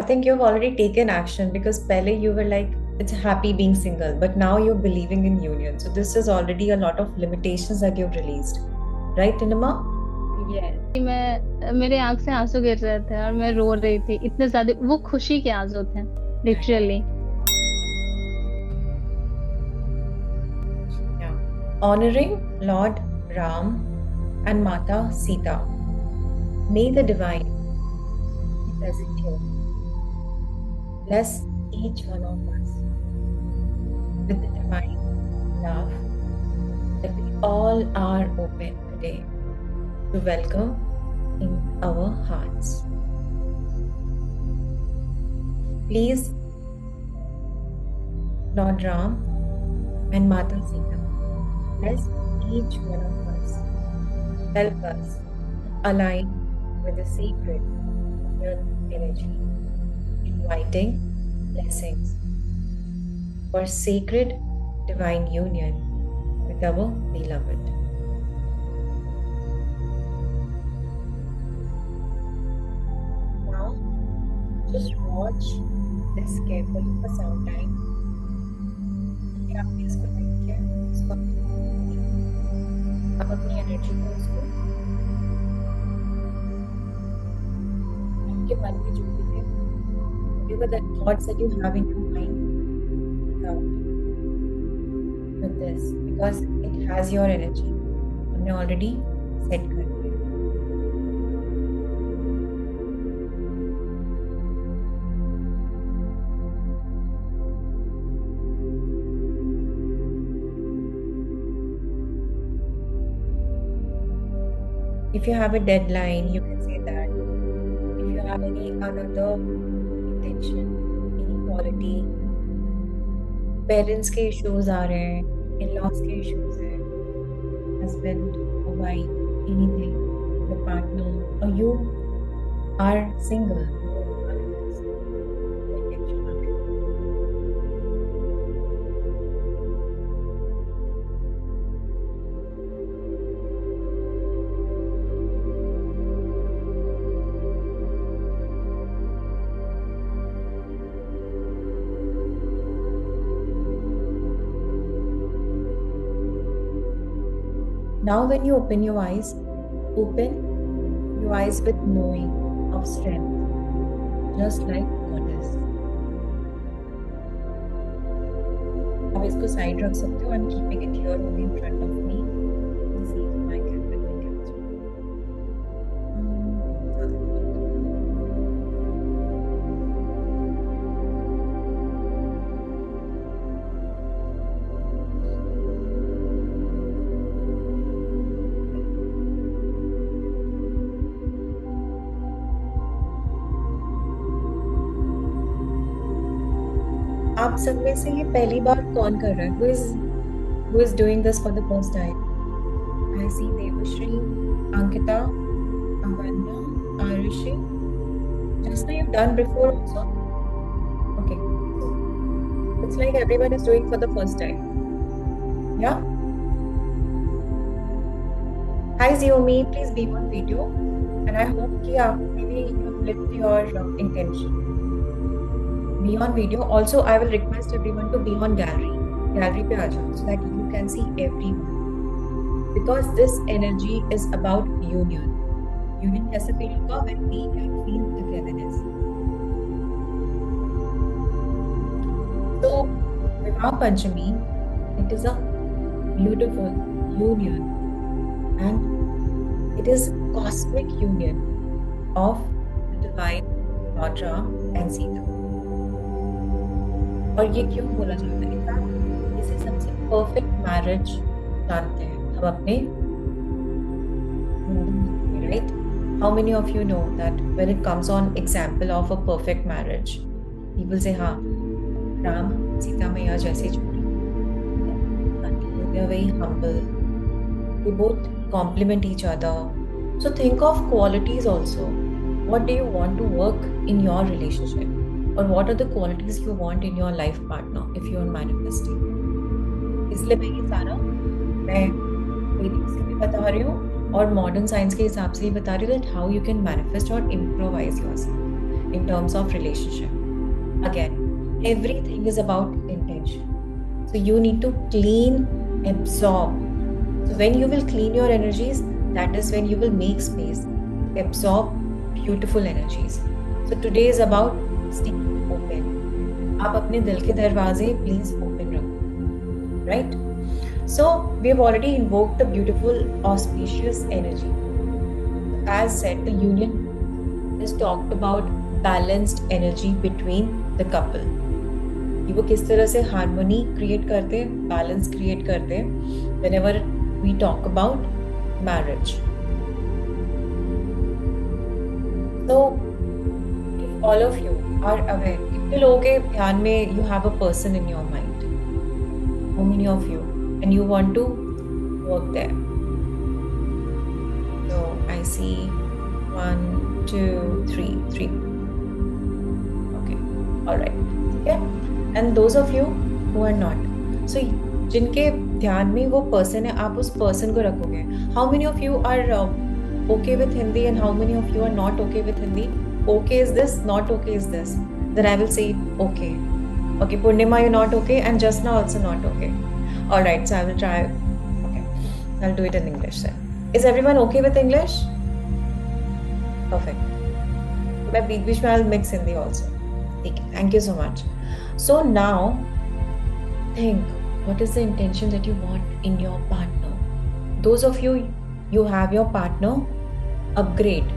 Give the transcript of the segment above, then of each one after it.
think you've already taken action because पहले you were like it's happy being single, but now you're believing in union. So this is already a lot of limitations that you've released, right, Inama? Yes, मैं मेरे आंख से आंसू गिर रहे थे और मैं रो रही थी, इतने ज्यादा वो खुशी के आंसू थे, literally. Yeah. Honoring Lord Ram and Mata Sita. May the divine be present here. Bless each one of us with the divine love that we all are open today to welcome in our hearts. Please, Lord Ram and Mata Sita, bless each one of us. Help us align with the sacred energy, inviting blessings for sacred divine union with our beloved. Now, just watch this carefully for some time. फिर आप इसको देखिए, इसको आप अपनी energy को उसको आपके मन में जो भी है, whatever the thoughts that you have in your mind, take out with this because it has your energy. हमने already set कर दिया. If you have a deadline, you can say that. If you have any another intention, any quality, parents के issues आ रहे हैं, in-laws के issues हैं, husband or wife, anything, the partner, or you are single, intention आ रही है. Now, when you open your eyes with knowing of strength, just like goddess. अब इसको side रख सकते हो. I'm keeping it here only in front of me. This is my camera. आप सब में से ये पहली बार कौन कर रहा है? Who is doing this for the first time? I see Devashri, Ankita, Amanda, Arushi. Just now you've done before also? Okay. It's like everyone is doing for the first time. Yeah? Hi Ziomi, please be on video. And I hope कि आप maybe you've lit your intention. Be on video. Also, I will request everyone to be on gallery. Gallery पे आ जाओ so that you can see everyone. Because this energy is about union. Union कैसे feel होगा when we can feel togetherness. So, Vivah Panchami, it is a beautiful union and it is cosmic union of the divine Lord Ram and Sita. और ये क्यों बोला जाता है? In fact इसे सबसे परफेक्ट मैरिज जानते हैं हम अपने right. How many of you know that when it comes on example of a perfect marriage people से हाँ राम सीता मैया जैसी जोड़ी, they are very humble, they both complement each other. So think of qualities also. What do you want to work in your relationship? और what are the qualities you want in your life partner if you are manifesting? इसलिए मैं ये सारा मैं वैदिक से भी बता रही हूँ और मॉडर्न साइंस के हिसाब से ही बता रही हूँ that how you can manifest or improvise yourself. in terms of relationship. Again, everything is about intention. So you need to clean, absorb. So when you will clean your energies, that is when you will make space, absorb beautiful energies. So today is about staying open. आप अपने दिल के दरवाजे please open रखो, right? So we have already invoked the beautiful auspicious energy. As said, the union is talked about balanced energy between the couple. कि वो किस तरह से हार्मोनी क्रिएट करते हैं, बैलेंस क्रिएट करते हैं whenever we talk about marriage. So if all of you are aware, कितने लोगों के ध्यान में you have a person in your mind? How many of you? And you want to work there? So I see 1, 2, 3, 3. Okay, all right. Okay. And those of you who are not, so जिनके ध्यान में वो person है, आप उस person को रखोगे. How many of you are okay with Hindi and how many of you are not okay with Hindi? Okay is this, not okay is this. Then I will say okay. Okay, Purnima, you're not okay, and just now also not okay. All right, so I will try. Okay, I'll do it in English then. Is everyone okay with English? Perfect. मैं बीच में I'll mix Hindi also. ठीक है, thank you so much. So now, think, what is the intention that you want in your partner? Those of you, you have your partner, upgrade.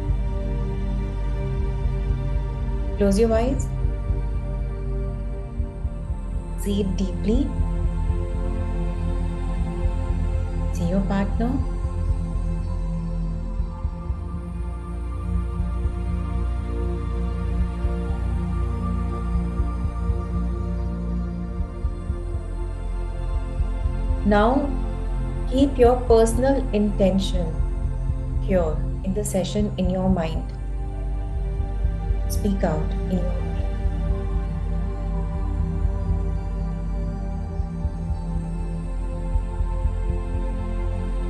Close your eyes. See it deeply. See your partner. Now, keep your personal intention here in the session in your mind. Speak out in your mind.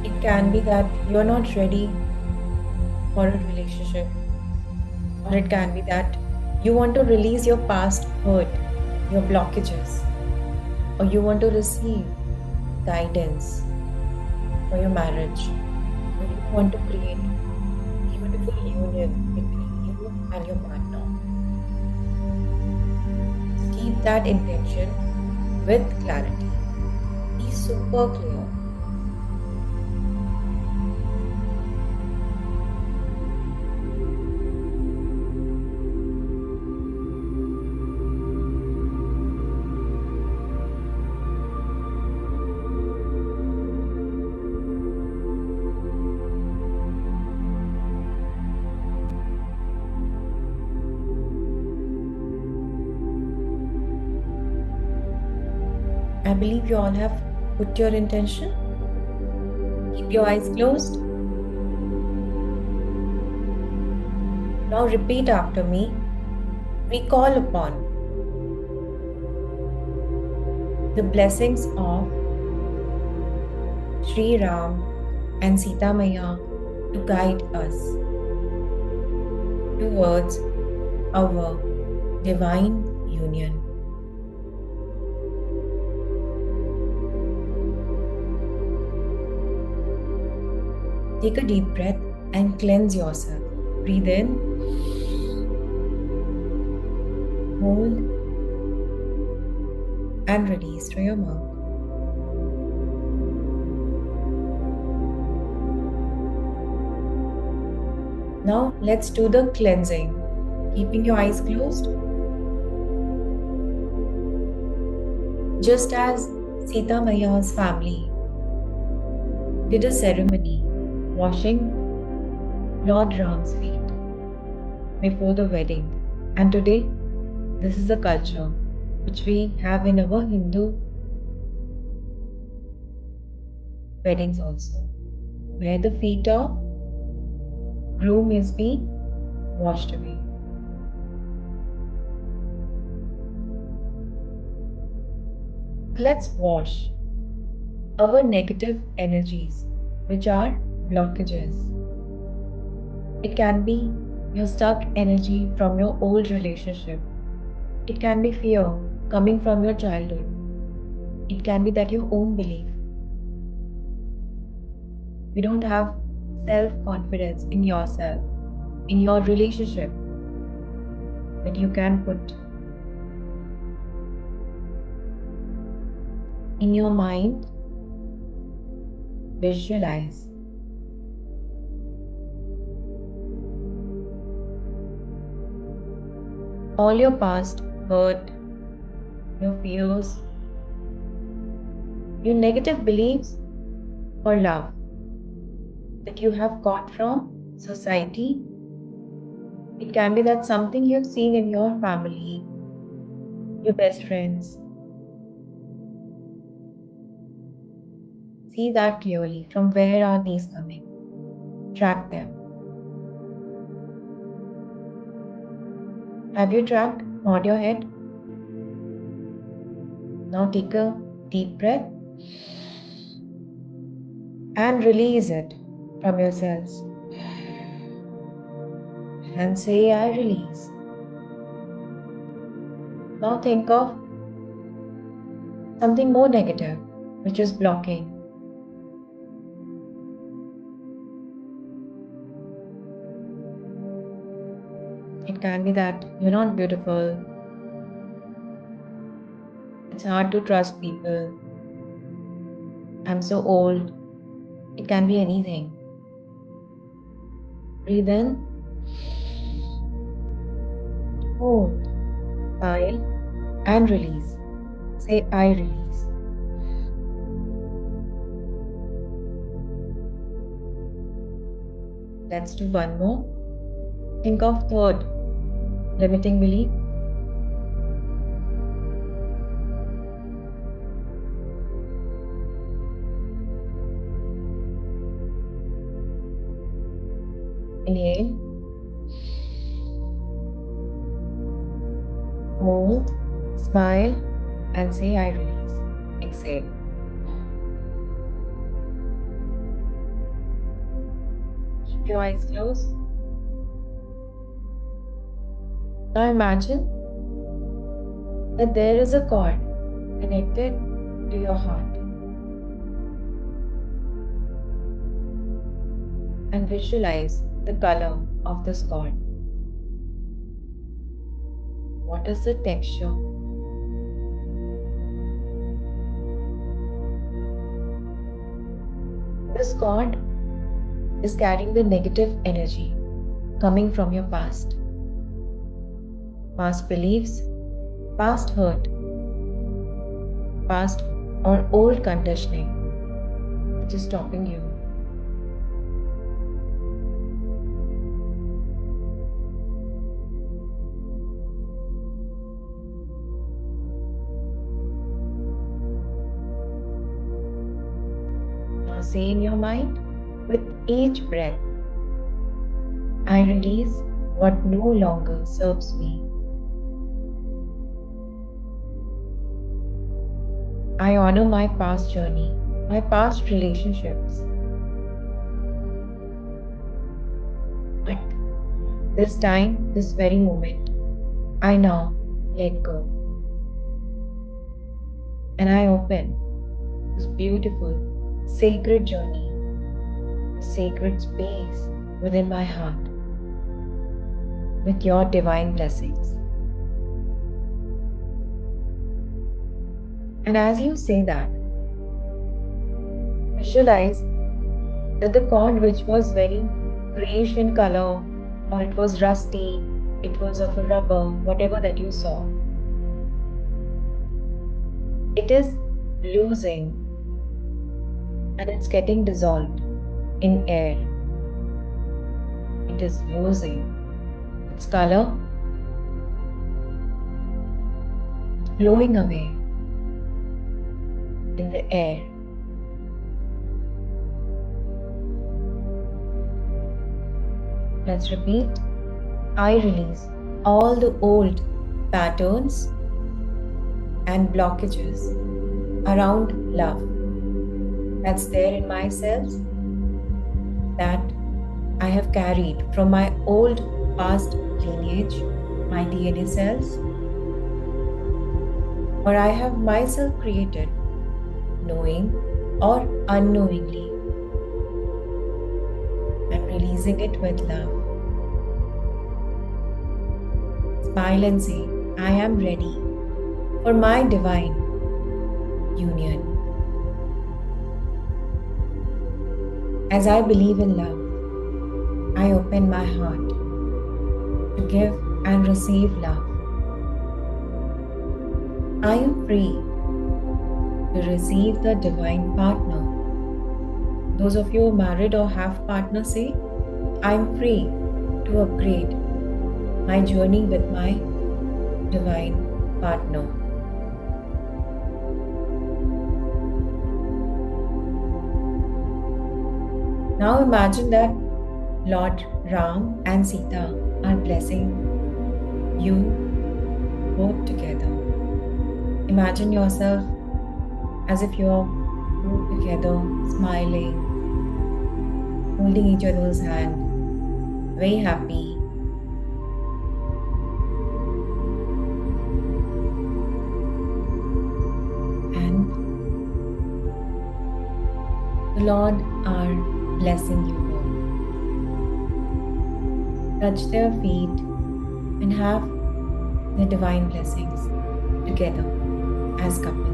It can be that you're not ready for a relationship, or it can be that you want to release your past hurt, your blockages, or you want to receive guidance for your marriage, or you want to create a beautiful union between you and your partner. Keep that intention with clarity. Be super clear. I believe you all have put your intention. Keep your eyes closed. Now repeat after me. We call upon the blessings of Sri Ram and Sita Maya to guide us towards our divine union. Take a deep breath and cleanse yourself. Breathe in, hold, and release through your mouth. Now let's do the cleansing. Keeping your eyes closed. Just as Sita Maya's family did a ceremony washing Lord Ram's feet before the wedding. And today, this is the culture which we have in our Hindu weddings also, where the feet of groom is being washed away. Let's wash our negative energies, which are blockages. It can be your stuck energy from your old relationship. It can be fear coming from your childhood. It can be that your own belief. You don't have self confidence in yourself, in your relationship that you can put in your mind. Visualize all your past hurt, your fears, your negative beliefs or love that you have got from society. It can be that something you've seen in your family, your best friends. See that clearly. From where are these coming? Track them. Have you tracked? Nod your head. Now take a deep breath and release it from yourselves. And say, I release. Now think of something more negative which is blocking. It can be that you're not beautiful. It's hard to trust people. I'm so old. It can be anything. Breathe in. Hold. Smile. And release. Say, I release. Let's do one more. Think of third limiting belief. Inhale. Hold. Smile. And say, I release. Exhale. Keep your eyes closed. Now imagine that there is a cord connected to your heart. And visualize the color of this cord. What is the texture? This cord is carrying the negative energy coming from your past. Past beliefs, past hurt, past or old conditioning which is stopping you. Now say in your mind with each breath, I release what no longer serves me. I honor my past journey, my past relationships. But this time, this very moment, I now let go. And I open this beautiful, sacred journey, sacred space within my heart with your divine blessings. And as you say that, visualize that the cord, which was very grayish in color, or it was rusty, it was of a rubber, whatever that you saw, it is losing and it's getting dissolved in air. It is losing its color, blowing away in the air. Let's repeat. I release all the old patterns and blockages around love that's there in my cells that I have carried from my old past lineage, my DNA cells, or I have myself created, knowing or unknowingly. I'm releasing it with love. Smile and say, I am ready for my divine union. As I believe in love, I open my heart to give and receive love. I am free to receive the divine partner. Those of you who are married or have partner say, I am free to upgrade my journey with my divine partner. Now imagine that Lord Ram and Sita are blessing you both together. Imagine yourself as if you're both together, smiling, holding each other's hand, very happy. And the Lord are blessing you both. Touch their feet and have the divine blessings together as couple.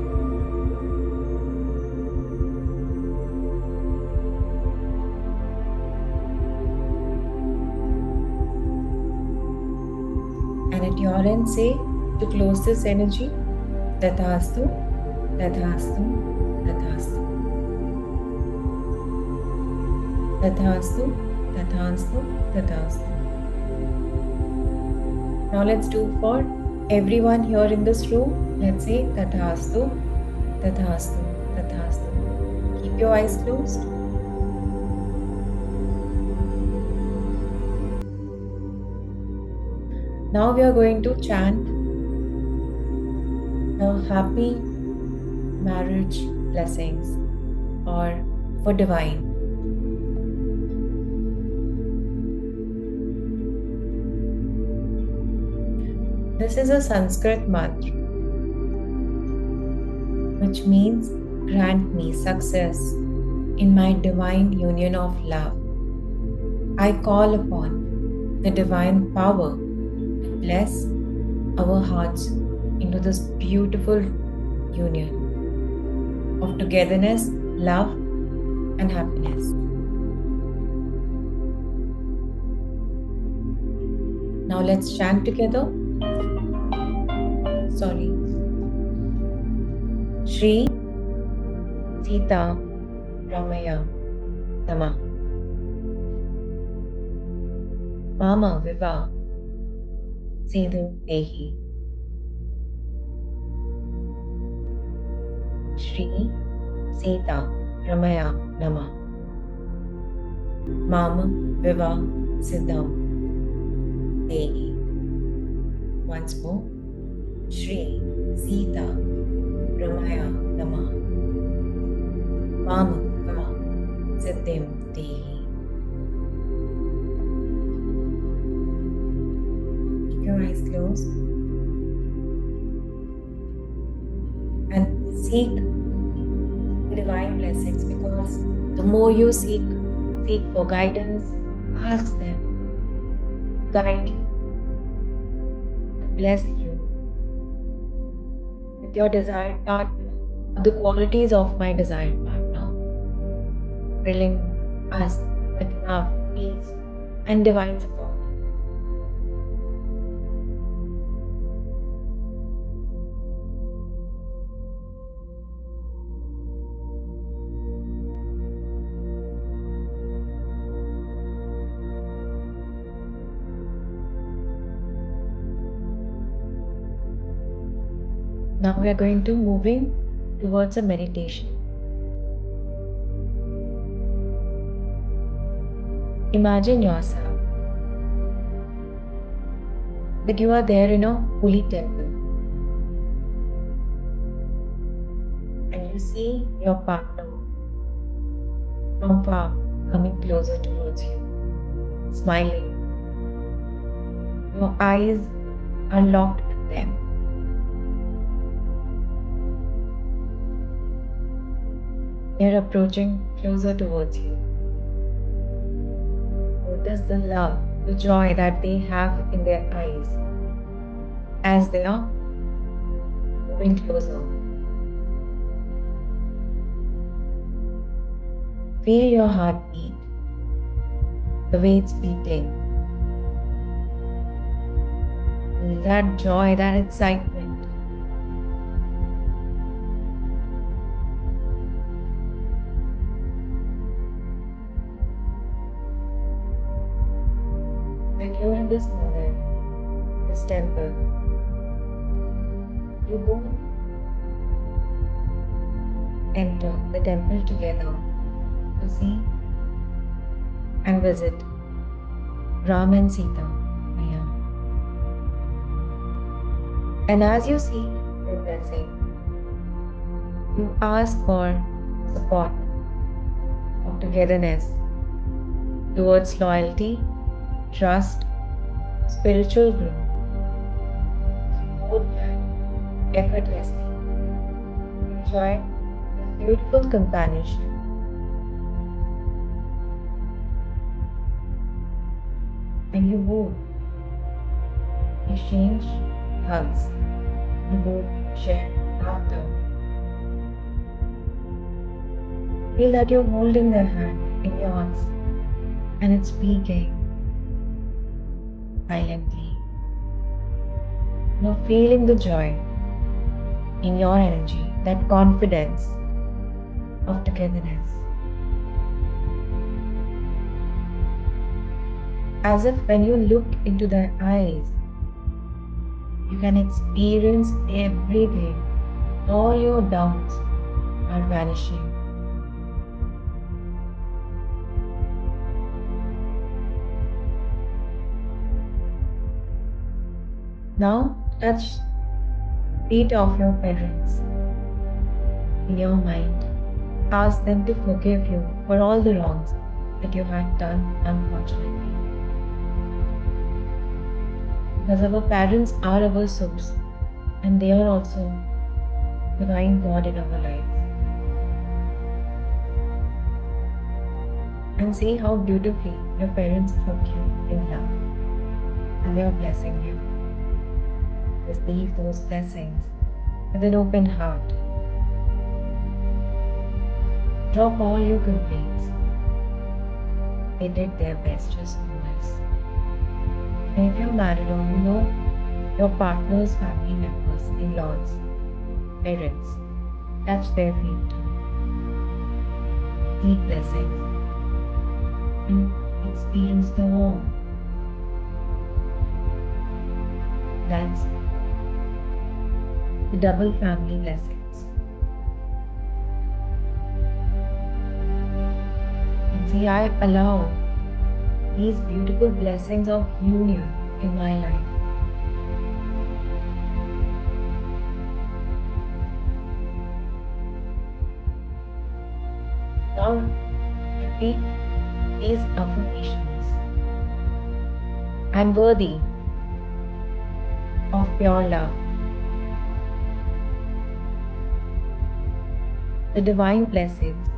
And at your end, say to close this energy, Tathastu, Tathastu, Tathastu. Tathastu, Tathastu, Tathastu. Now let's do for everyone here in this room. Let's say Tathastu, Tathastu, Tathastu. Keep your eyes closed. Now we are going to chant the happy marriage blessings or for divine. This is a Sanskrit mantra which means grant me success in my divine union of love. I call upon the divine power to bless our hearts into this beautiful union of togetherness, love, and happiness. Now let's chant together. Sorry. Shri Sita Ramaya Nama Mama Viva Sidhu Dehi Shri Sita Ramaya Nama Mama Viva Siddham Dehi. Once more. Shri Sita Ramaya Nama Mama Viva Siddham Dehi. Keep your eyes closed and seek divine blessings, because the more you seek for guidance, ask them, guide you, bless you with your desired partner, the qualities of my desired partner, filling us with love, peace, and divine support. Now we are going to moving towards a meditation. Imagine yourself that you are there in a holy temple and you see your partner from far coming closer towards you, smiling, Your eyes are locked with them. They're approaching closer towards you. Notice the love, the joy that they have in their eyes as they are moving closer. Feel your heartbeat, the way it's beating. Feel that joy, that excitement. When you're in this moment, this temple, you both enter the temple together to see and visit Ram and Sita. Yeah. And as you see the blessing, you ask for support of togetherness towards loyalty, trust, spiritual growth. Both can effortlessly enjoy this beautiful companionship. And you both exchange hugs. You both share laughter. Feel that you're holding their hand in yours and it's speaking silently. You're feeling the joy in your energy, that confidence of togetherness. As if when you look into their eyes, you can experience everything. All your doubts are vanishing. Now touch feet of your parents in your mind. Ask them to forgive you for all the wrongs that you had done, unfortunately. Because our parents are our source and they are also divine God in our lives. And see how beautifully your parents hug you in love and they are blessing you. Receive those blessings with an open heart. Drop all your complaints. They did their best, just know this. And if you're married or you know your partner's family members, in-laws, parents, touch their feet too. Seek blessings and experience the warmth. That's the double family blessings. And see, I allow these beautiful blessings of union in my life. Now, repeat these affirmations. I'm worthy of pure love. The divine blessings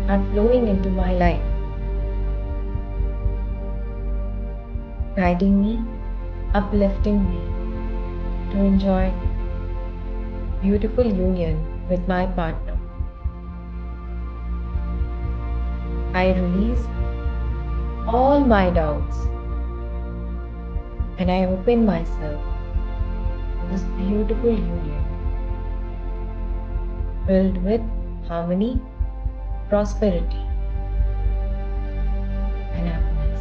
are flowing into my life, guiding me, uplifting me to enjoy beautiful union with my partner. I release all my doubts and I open myself to this beautiful union filled with harmony, prosperity, and happiness.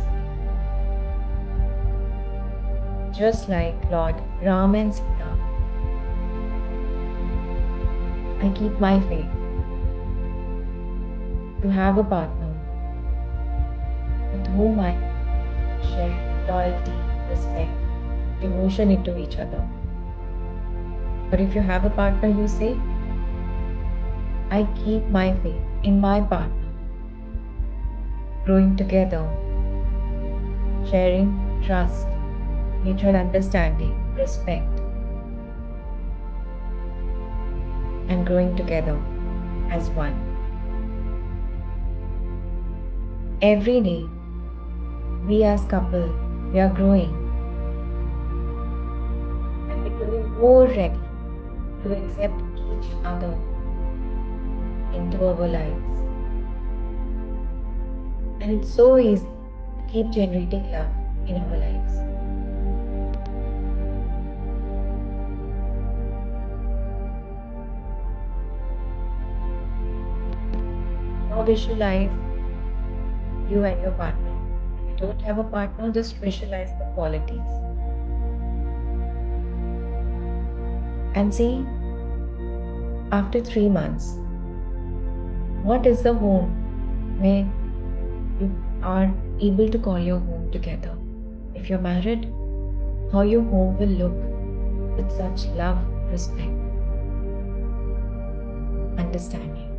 Just like Lord Ram and Sita, I keep my faith to have a partner with whom I share loyalty, respect, devotion into each other. But if you have a partner, you say, I keep my faith in my partner, growing together, sharing, trust, mutual understanding, respect, and growing together as one. Every day, we as couple, we are growing and becoming more ready to accept each other into our lives. And it's so easy to keep generating love in our lives. Now visualize you and your partner. If you don't have a partner, just visualize the qualities. And see, after 3 months, what is the home where you are able to call your home together? If you're married, how your home will look with such love, respect, understanding.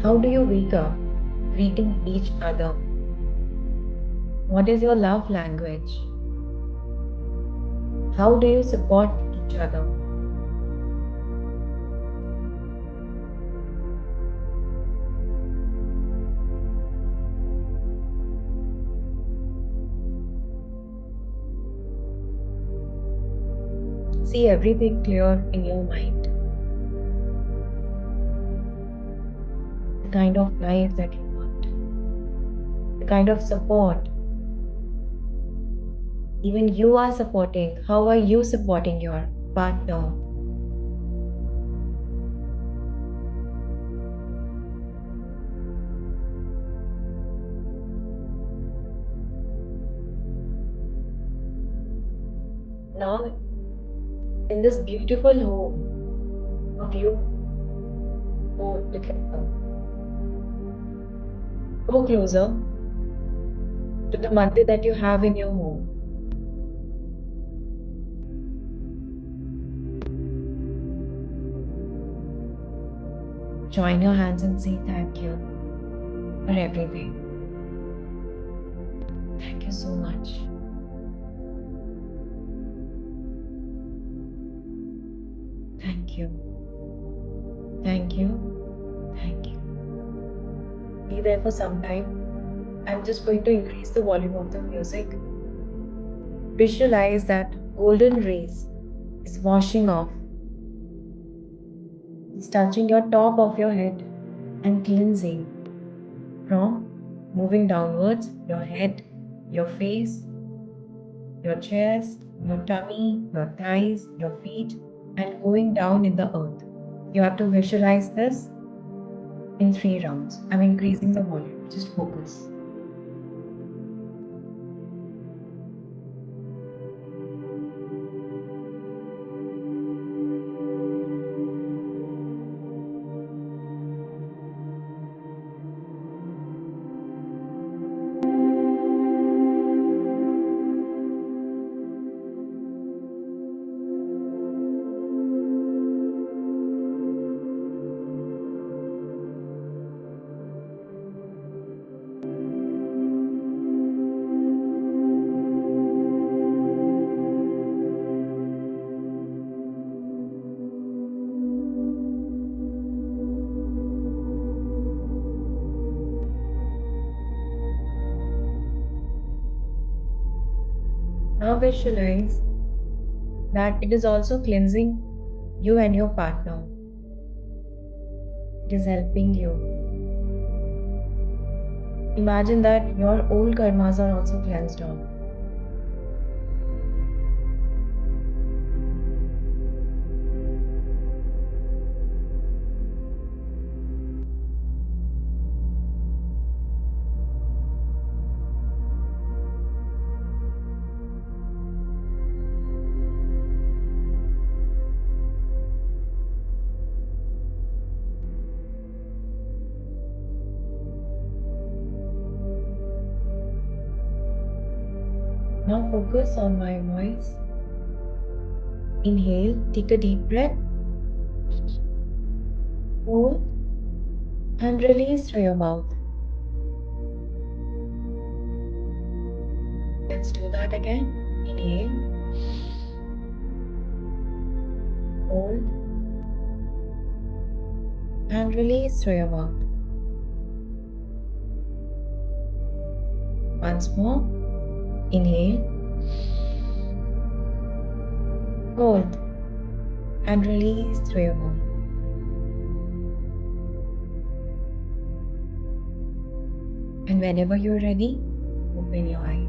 How do you wake up greeting each other? What is your love language? How do you support each other? See everything clear in your mind. The kind of life that you want, the kind of support. Even you are supporting. How are you supporting your partner? Now, in this beautiful home of you both together, go closer to the mandir that you have in your home. Join your hands and say thank you for everything. Thank you so much. Thank you. Thank you. Thank you. Be there for some time. I'm just going to increase the volume of the music. Visualize that golden rays is washing off. It's touching your top of your head and cleansing from moving downwards your head, your face, your chest, your tummy, your thighs, your feet, and going down in the earth. You have to visualize this in 3 rounds. I'm increasing the volume. Just focus. Now visualize that it is also cleansing you and your partner. It is helping you. Imagine that your old karmas are also cleansed off. Now focus on my voice. Inhale, take a deep breath. Hold and release through your mouth. Let's do that again. Inhale. Hold. And release through your mouth. Once more. Inhale. Hold. And release through your mouth. And whenever you're ready, open your eyes.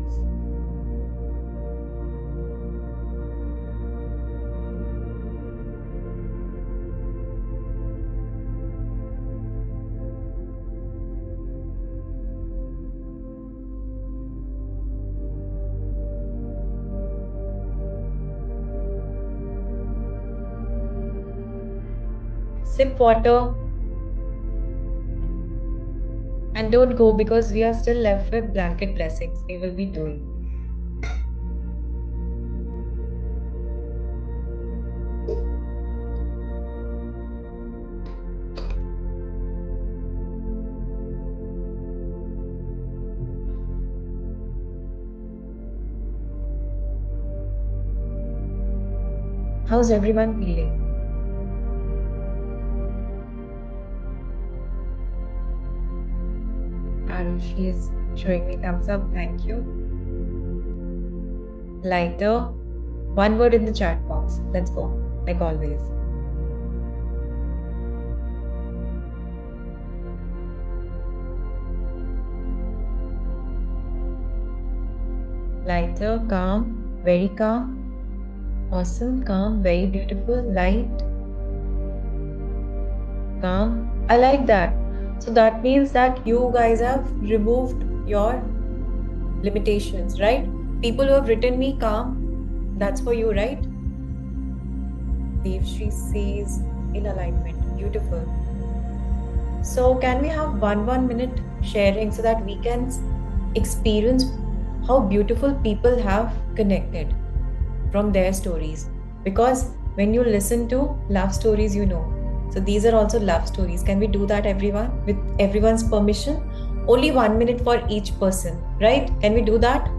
Sip water. And don't go because we are still left with blanket blessings. We will be doing. How's everyone feeling? Arushi is showing me thumbs up. Thank you. Lighter. One word in the chat box. Let's go. Like always. Lighter, calm, very calm. Awesome, calm, very beautiful, light, calm. I like that. So that means that you guys have removed your limitations, right? People who have written me calm, that's for you, right? Devshri says in alignment. Beautiful. So can we have one minute sharing so that we can experience how beautiful people have connected from their stories? Because when you listen to love stories, you know. So these are also love stories. Can we do that, everyone? With everyone's permission? Only 1 minute for each person, right? Can we do that?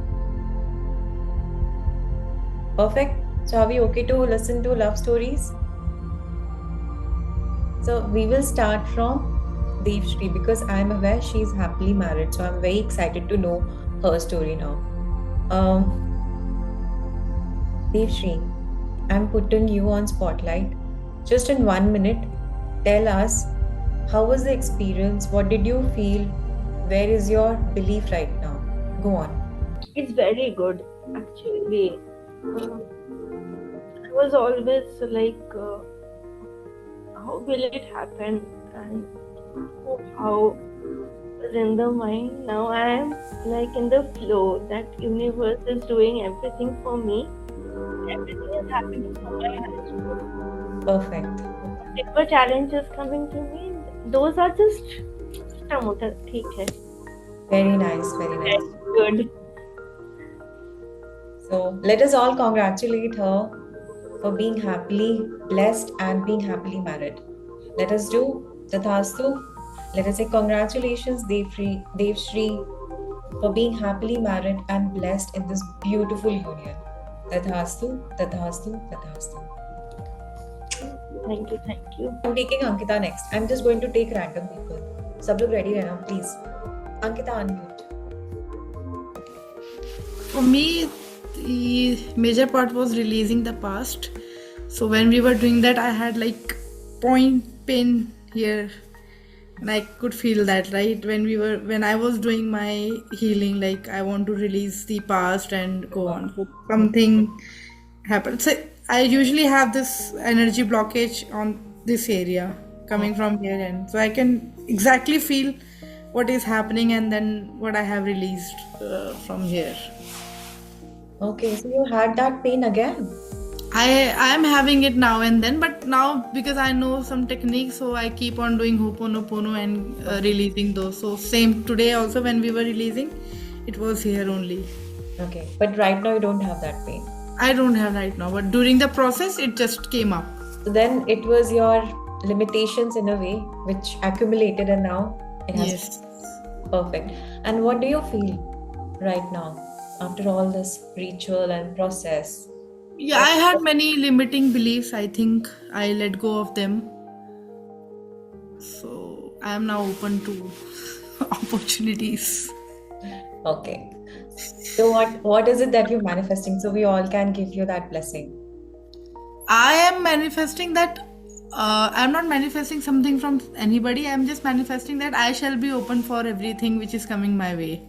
Perfect. So are we okay to listen to love stories? So we will start from Devshri because I'm aware she's happily married. So I'm very excited to know her story now. Devshri, I'm putting you on spotlight. Just in 1 minute, tell us how was the experience? What did you feel? Where is your belief right now? Go on. It's very good, actually. I was always like, how will it happen? And how was in the mind. Now I am like in the flow that universe is doing everything for me. Everything is happening for my highest. Perfect. Whatever challenges coming to me, those are just ठीक है. Very nice, very nice. Good. So let us all congratulate her for being happily blessed and being happily married. Let us do Tathastu. Let us say congratulations, Devshri, for being happily married and blessed in this beautiful union. Tathastu, Tathastu, Tathastu. Thank you, thank you. I'm taking Ankita next. I'm just going to take random people. सब लोग ready रहना, please. Ankita, unmute. For me, the major part was releasing the past. So when we were doing that, I had like point pain here, and I could feel that, right? When I was doing my healing, like I want to release the past and go on. So something happened. So I usually have this energy blockage on this area coming from here, and so I can exactly feel what is happening and then what I have released from here. Okay, so you had that pain again. I am having it now and then, but now because I know some techniques, so I keep on doing Ho'oponopono and releasing those. So same today also when we were releasing, it was here only. Okay, but right now you don't have that pain. I don't have right now, but during the process, it just came up. So then it was your limitations in a way which accumulated and now it has Yes. perfect. And what do you feel right now? after all this ritual and process? Yeah, I had many limiting beliefs. I think I let go of them. So I am now open to opportunities. Okay. So what is it that you're manifesting so we all can give you that blessing? I am manifesting that I'm not manifesting something from anybody. I'm just manifesting that I shall be open for everything which is coming my way.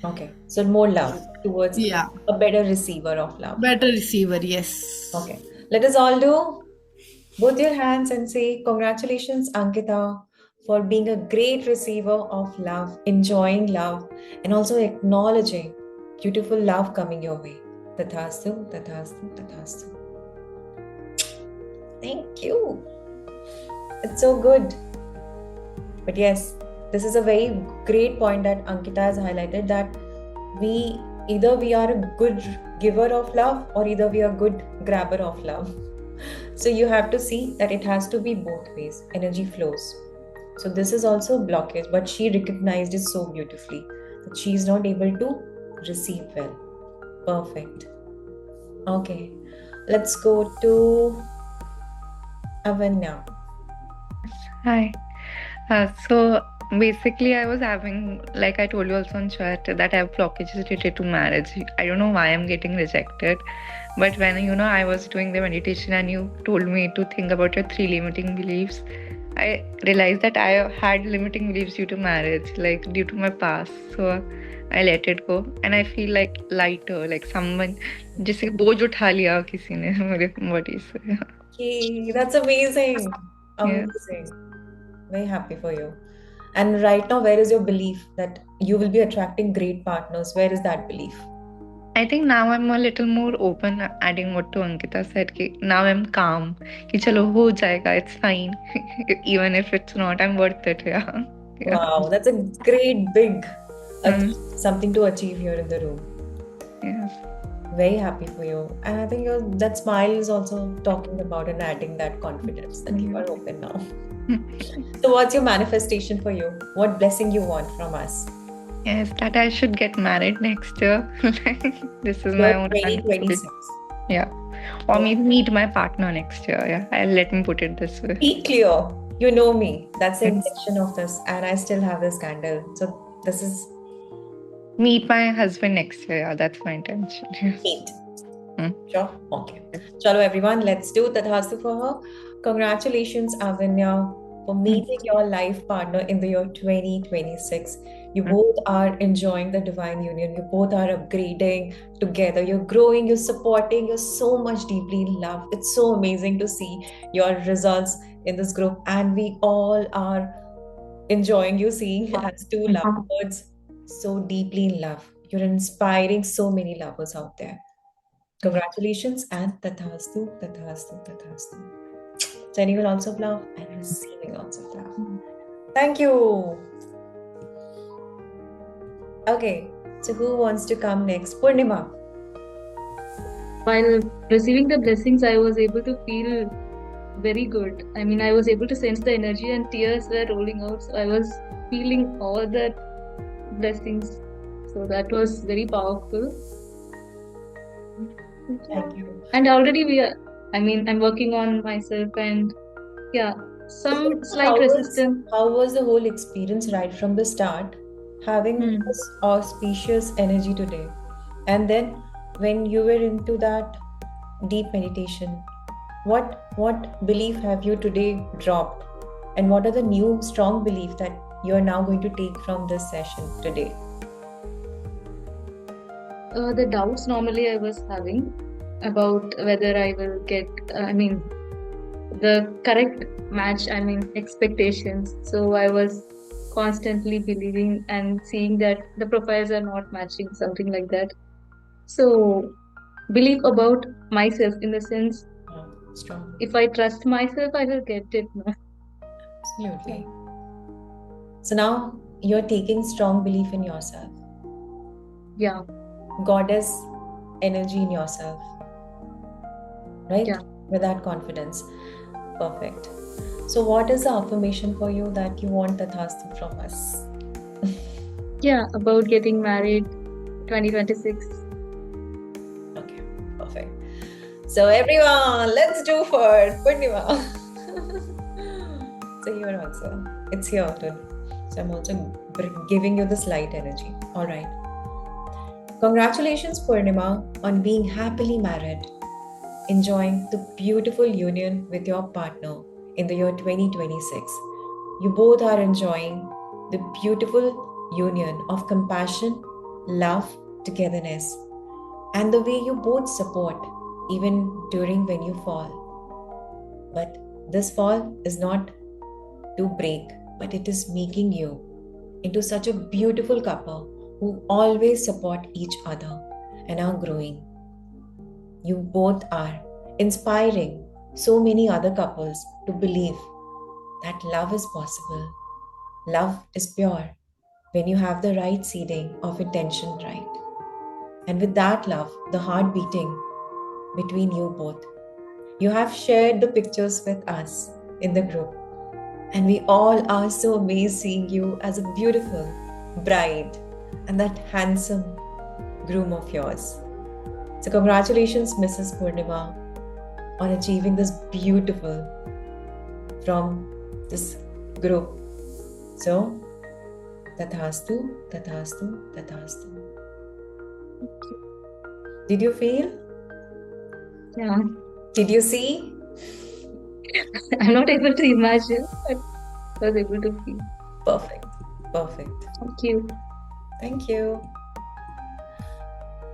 Okay. So more love towards Yeah, a better receiver of love. better receiver, yes. Okay. Let us all do both your hands and say, Congratulations, Ankita, for being a great receiver of love, enjoying love, and also acknowledging beautiful love coming your way. Tathastu, tathastu, tathastu. Thank you. It's so good. But yes, this is a very great point that Ankita has highlighted, that either we are a good giver of love or either we are good grabber of love. So you have to see that it has to be both ways. Energy flows. So this is also a blockage, but she recognized it so beautifully that she is not able to receive well. Perfect. Okay, let's go to Avanya. Hi. So basically, I was having, like I told you also on chat, that I have blockages related to marriage. I don't know why I'm getting rejected, but when I was doing the meditation and you told me to think about your 3 limiting beliefs, I realized that I had limiting beliefs due to marriage, like due to my past. So I let it go, and I feel like lighter, like someone जैसे बोझ उठा लिया किसी ने मेरे body से. Okay, that's amazing. Yeah. Amazing. Very happy for you. And right now, where is your belief that you will be attracting great partners? Where is that belief? I think now I'm a little more open, adding what to Ankita said. Now I'm calm. कि चलो हो जाएगा, it's fine. Even if it's not, I'm worth it. Yeah. Wow, that's a great big Mm. something to achieve here in the room. Yeah. Very happy for you. And I think that smile is also talking about and adding that confidence that you are open now. So what's your manifestation for you? What blessing you want from us? Yes, that I should get married next year. This is my Year own 2026. Yeah. Or maybe meet my partner next year. Yeah. Let me put it this way. Be clear. You know me. That's the Yes. intention of this. And I still have this candle. So this is Meet my husband next year. Yeah, that's my intention. neat. Hmm. Sure. Okay. Chalo everyone, let's do Tathastu for her. Congratulations, Avanya, for meeting your life partner in the year 2026. You both are enjoying the divine union. You both are upgrading together. You're growing, you're supporting, you're so much deeply in love. It's so amazing to see your results in this group. And we all are enjoying you seeing as two lovebirds so deeply in love. You're inspiring so many lovers out there. Congratulations and Tathastu, Tathastu, Tathastu. Sending you lots of love and receiving lots of love. Thank you. Okay, so who wants to come next? Purnima. While receiving the blessings, I was able to feel very good. I mean, I was able to sense the energy and tears were rolling out. So I was feeling all the blessings. So that was very powerful. Thank you. And already I'm working on myself and yeah, some slight resistance. How was the whole experience right from the start? Having this auspicious energy today. And then when you were into that deep meditation, what belief have you today dropped? And what are the new strong beliefs that you are now going to take from this session today? The doubts normally I was having about whether I will get, the correct match, expectations. So I was constantly believing and seeing that the profiles are not matching, something like that. So believe about myself in the sense, Strong. if I trust myself, I will get it. Absolutely. So now you're taking strong belief in yourself. Yeah. Goddess energy in yourself. Right? Yeah. With that confidence. Perfect. So what is the affirmation for you that you want Tathastu from us? Yeah, about getting married 2026. So everyone, let's do for Purnima. So here also, it's here too. So I'm also giving you this light energy. All right. Congratulations, Purnima, on being happily married, enjoying the beautiful union with your partner in the year 2026. You both are enjoying the beautiful union of compassion, love, togetherness, and the way you both support even during when you fall. But this fall is not to break, but it is making you into such a beautiful couple who always support each other and are growing. You both are inspiring so many other couples to believe that love is possible. Love is pure when you have the right seeding of intention right. And with that love, the heart beating between you both, you have shared the pictures with us in the group. And we all are so amazed seeing you as a beautiful bride and that handsome groom of yours. So congratulations, Mrs. Purnima, on achieving this beautiful from this group. So, Tathastu, Tathastu, Tathastu. Did you feel? Yeah. Did you see? I'm not able to imagine, but I was able to feel. Perfect. Perfect. Thank you. Thank you.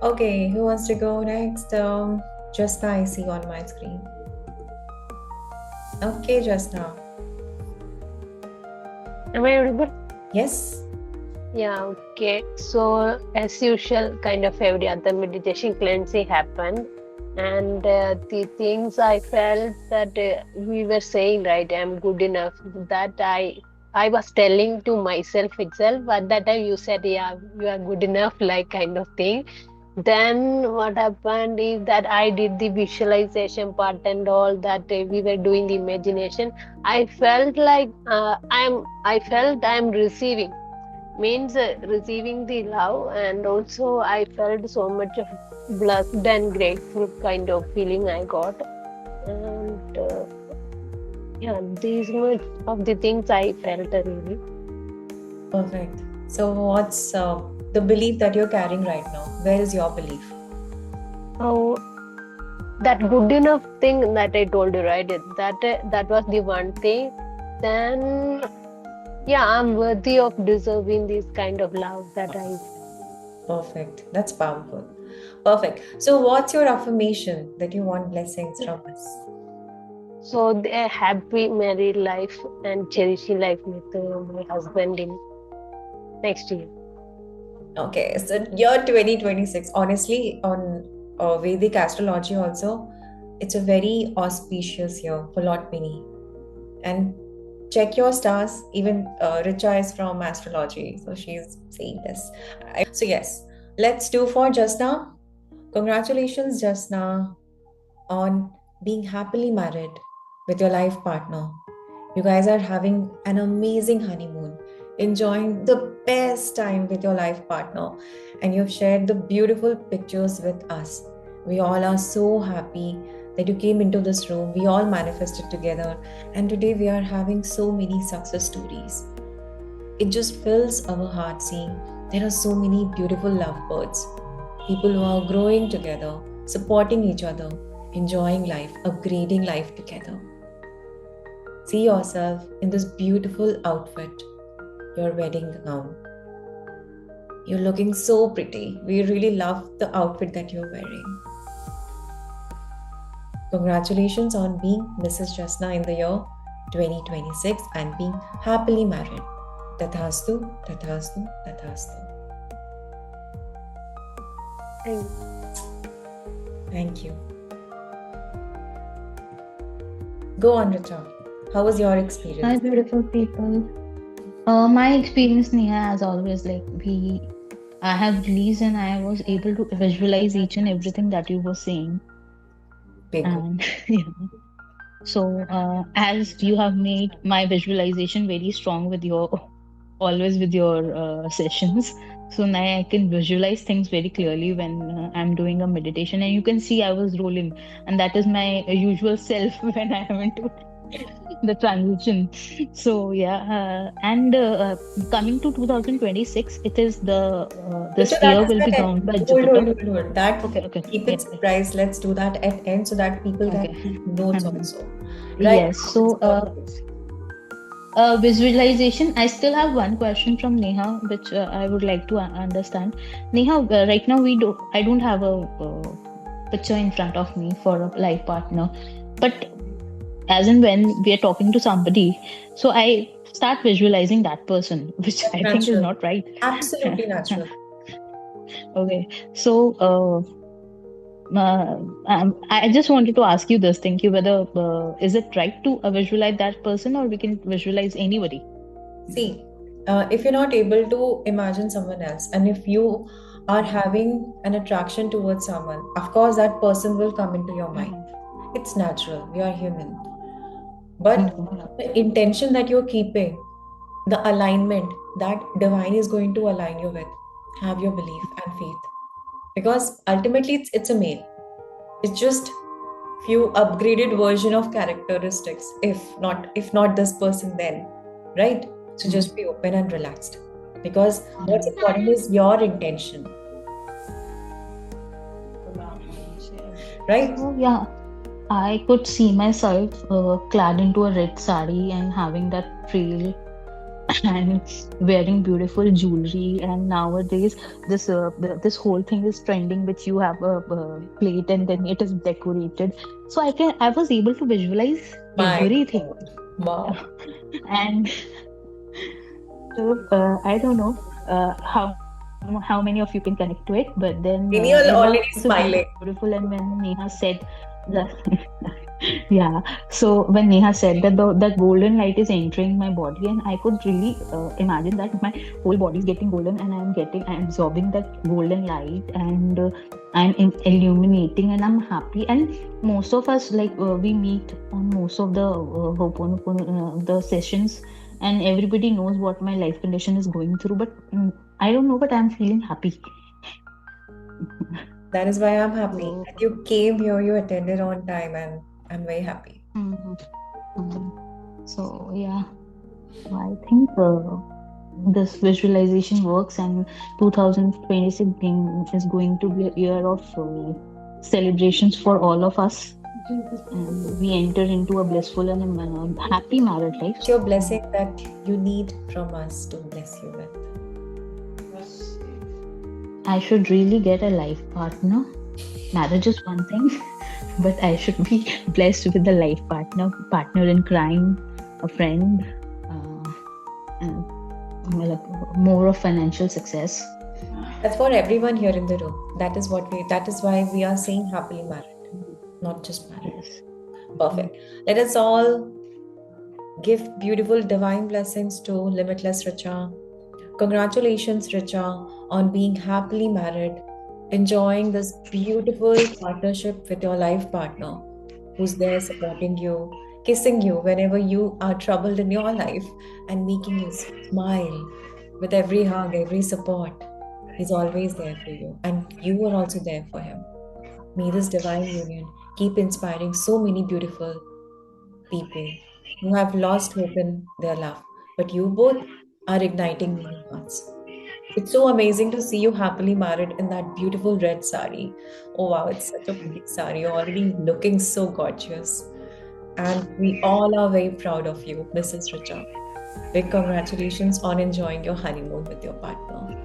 Okay, who wants to go next? Jasna, I see on my screen. Okay, Jasna. Am I audible? Yes. Yeah, okay. So, as usual, kind of every other meditation cleansing happened. And the things I felt that we were saying, right, I'm good enough, that I was telling to myself itself. At that time, you said, yeah, you are good enough, like kind of thing. Then what happened is that I did the visualization part and all that we were doing the imagination. I felt like I felt I'm receiving, means receiving the love, and also I felt so much of blessed and grateful kind of feeling I got. And yeah, these much of the things I felt really. Perfect. So, what's the belief that you're carrying right now? Where is your belief? Oh, that good enough thing that I told you, right? That was the one thing. Then, yeah, I'm worthy of deserving this kind of love that I. Perfect. That's powerful. Perfect. So, what's your affirmation that you want blessings from us? So, a happy married life and cherishing life with my husband in next year. Okay, so year 2026, honestly, on Vedic astrology also, it's a very auspicious year for lot many. And check your stars, even Richa is from astrology, so she's saying this. So yes, let's do for Jasna. Congratulations, Jasna, on being happily married with your life partner. You guys are having an amazing honeymoon, enjoying the best time with your life partner, and you've shared the beautiful pictures with us. We all are so happy that you came into this room. We all manifested together, and today we are having so many success stories. It just fills our heart seeing there are so many beautiful lovebirds, people who are growing together, supporting each other, enjoying life, upgrading life together. See yourself in this beautiful outfit, your wedding gown. You're looking so pretty. We really love the outfit that you're wearing. Congratulations on being Mrs. Jasna in the year 2026 and being happily married. Tathastu, Tathastu, Tathastu. Thank you. Go on, Richa. How was your Hi, experience? beautiful people. My experience, Neha, as always, I have released and I was able to visualize each and everything that you were saying. Big one. And yeah. So, as you have made my visualization very strong with your always with your sessions, So now I can visualize things very clearly when I'm doing a meditation, and you can see I was rolling, and that is my usual self when I am into the transition. So yeah, and coming to 2026, it is this So that year is will the be end. governed by Hold, Jupiter. hold, hold, hold. That Okay. keep Yeah. it surprise. Let's do that at end so that people can Okay. keep notes Mhm. also. Right. Yes. So visualization. I still have one question from Neha, which I would like to understand. Neha, right now I don't have a picture in front of me for a life partner, but as in when we are talking to somebody, so I start visualizing that person, which That's I think is natural. not right. Absolutely natural. Okay, so I just wanted to ask you this. Thank you. Whether is it right to visualize that person, or we can visualize anybody? See, if you're not able to imagine someone else, and if you are having an attraction towards someone, of course that person will come into your mind. Mhm. It's natural. We are human. But Mhm. the intention that you're keeping, the alignment that divine is going to align you with, have your belief and faith. Because ultimately it's a male. It's just few upgraded version of characteristics. If not this person, then right. So just be open and relaxed. Because what's important is your intention, right? So yeah, I could see myself clad into a red sari and having that trail and wearing beautiful jewelry. And nowadays, this whole thing is trending, which you have a plate and then it is decorated. So I was able to visualize My everything. God. Wow. And so I don't know how many of you can connect to it, but then Amy, it you're was already beautiful. smiling. And when Neha said that, yeah, so when Neha said that that golden light is entering my body, and I could really imagine that my whole body is getting golden, and I'm absorbing that golden light, and illuminating, and I'm happy. And most of us, like we meet on most of the Ho'oponopono, the sessions, and everybody knows what my life condition is going through, but I don't know, but I'm feeling happy. That is why I'm happy So, that you came here, you attended on time, and I'm very happy. mhm, mhm. So yeah, so I think this visualization works, and 2026 is going to be a year of celebrations for all of us, and we enter into a blissful and happy married life. It's your blessing that you need from us to bless you with. I should really get a life partner. Marriage is one thing, but I should be blessed with a life partner in crime, a friend, and more of financial success. That's for everyone here in the room. That is why we are saying happily married, not just married. Yes. Perfect. Let us all give beautiful divine blessings to Limitless Richa. Congratulations, Richa, on being happily married, enjoying this beautiful partnership with your life partner who's there supporting you, kissing you whenever you are troubled in your life, and making you smile with every hug, every support. He's always there for you, and you are also there for him. May this divine union keep inspiring so many beautiful people who have lost hope in their love. But you both are igniting many hearts. It's so amazing to see you happily married in that beautiful red sari. Oh wow, it's such a pretty sari. You're already looking so gorgeous. And we all are very proud of you, Mrs. Richa. Big congratulations on enjoying your honeymoon with your partner.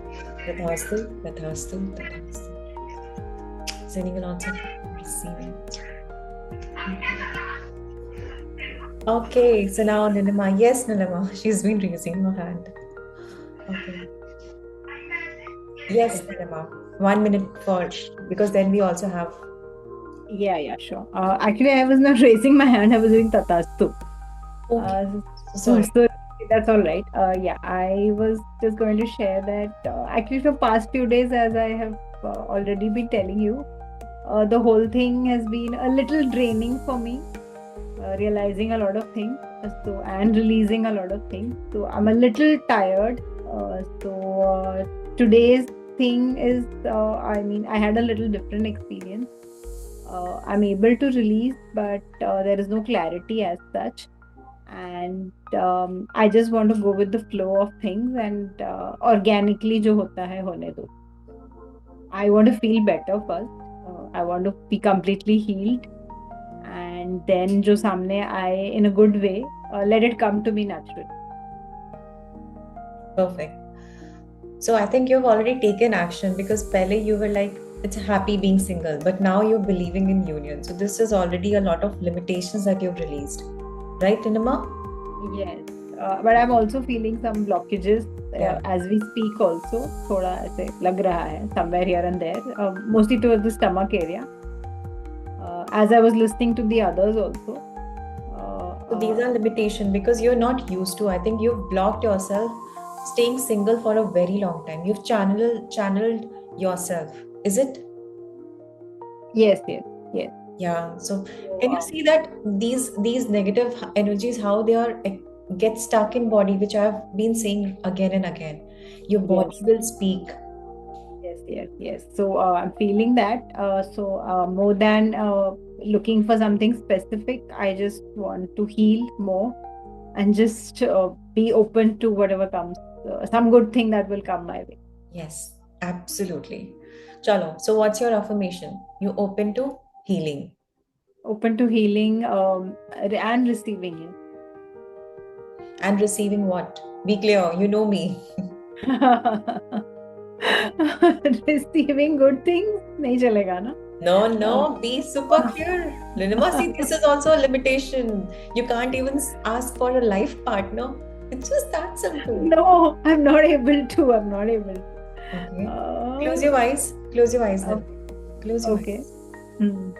Tathastu, tathastu, tathastu. Sending a lot of receiving. Okay, so now Nilima. Yes, Nilima. She's been raising her hand. Okay. Yes, Nilima. 1 minute for, because then we also have. Yeah, sure. Actually, I was not raising my hand. I was doing tatastu. Okay. So Sorry. that's all right. Yeah, I was just going to share that actually for past few days, as I have already been telling you, the whole thing has been a little draining for me. Realizing a lot of things, and releasing a lot of things. So I'm a little tired. today's thing is, I had a little different experience. I'm able to release, but there is no clarity as such. And I just want to go with the flow of things, and organically जो होता है होने दो. I want to feel better first. I want to be completely healed, and then जो सामने आए in a good way, let it come to me naturally. Perfect. So I think you've already taken action, because pehle you were like, it's happy being single, but now you're believing in union. So this is already a lot of limitations that you've released. Right, Ninima? Yes, but I'm also feeling some blockages Yeah. as we speak also. थोड़ा ऐसे लग रहा है somewhere here and there, mostly towards the stomach area. As I was listening to the others also. So these are limitations because you're not used to. I think you've blocked yourself staying single for a very long time. You've channeled yourself. Is it? Yes. Yeah. So can you see that these negative energies, how they are get stuck in body, which I've been saying again and again. Your body Yes. will speak. Yes. So I'm feeling that. More than looking for something specific, I just want to heal more and just be open to whatever comes. Some good thing that will come my way. Yes, absolutely. Chalo. So what's your affirmation? You open to healing. Open to healing and receiving it. And receiving what? Be clear, you know me. Receiving good things नहीं चलेगा ना. No, be super clear. Linima, see, this is also a limitation. You can't even ask for a life partner. It's just that simple. No, I'm not able to. Okay. Close your eyes. Close your eyes then. Close your Okay. eyes. Hmm.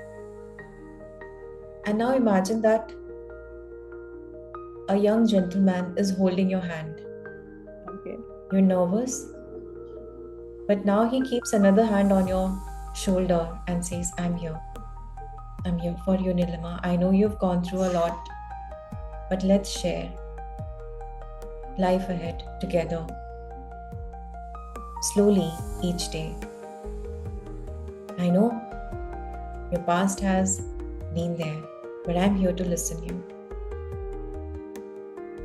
And now imagine that a young gentleman is holding your hand. Okay. You're nervous, but now he keeps another hand on your shoulder and says, I'm here. I'm here for you, Nilima. I know you've gone through a lot, but let's share life ahead together. Slowly each day. I know your past has been there, but I'm here to listen you.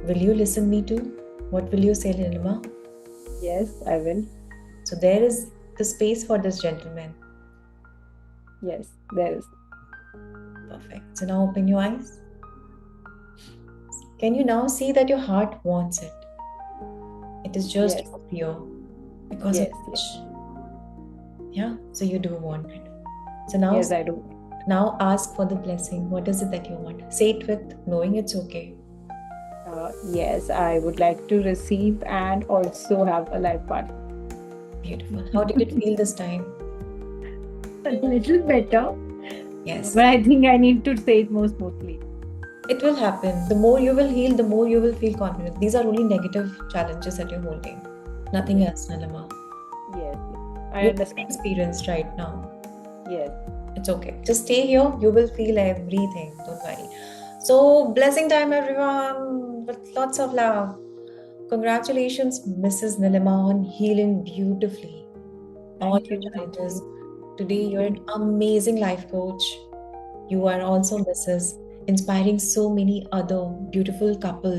Will you listen me too? What will you say, Nilima? Yes, I will. So there is the space for this gentleman. Yes, there is. Perfect. So now open your eyes. Can you now see that your heart wants it? It is just Yes. a fear because Yes, of which. Yeah, so you do want it. So now, Yes, I do. now ask for the blessing. What is it that you want? Say it with knowing it's okay. Yes, I would like to receive and also have a life partner. Beautiful. How did it feel this time? A little better, Yes. but I think I need to say it more smoothly. It will happen. The more you will heal, the more you will feel confident. These are only negative challenges that you're holding. Nothing else, Nalima. Yes, I You're understand. experienced right now. Yes. It's okay. Just stay here. You will feel everything. Don't worry. So, blessing time, everyone, with lots of love. Congratulations, Mrs. Nilima, on healing beautifully all Thank your you. challenges. Today, you're an amazing life coach. You are also Mrs. Inspiring so many other beautiful couple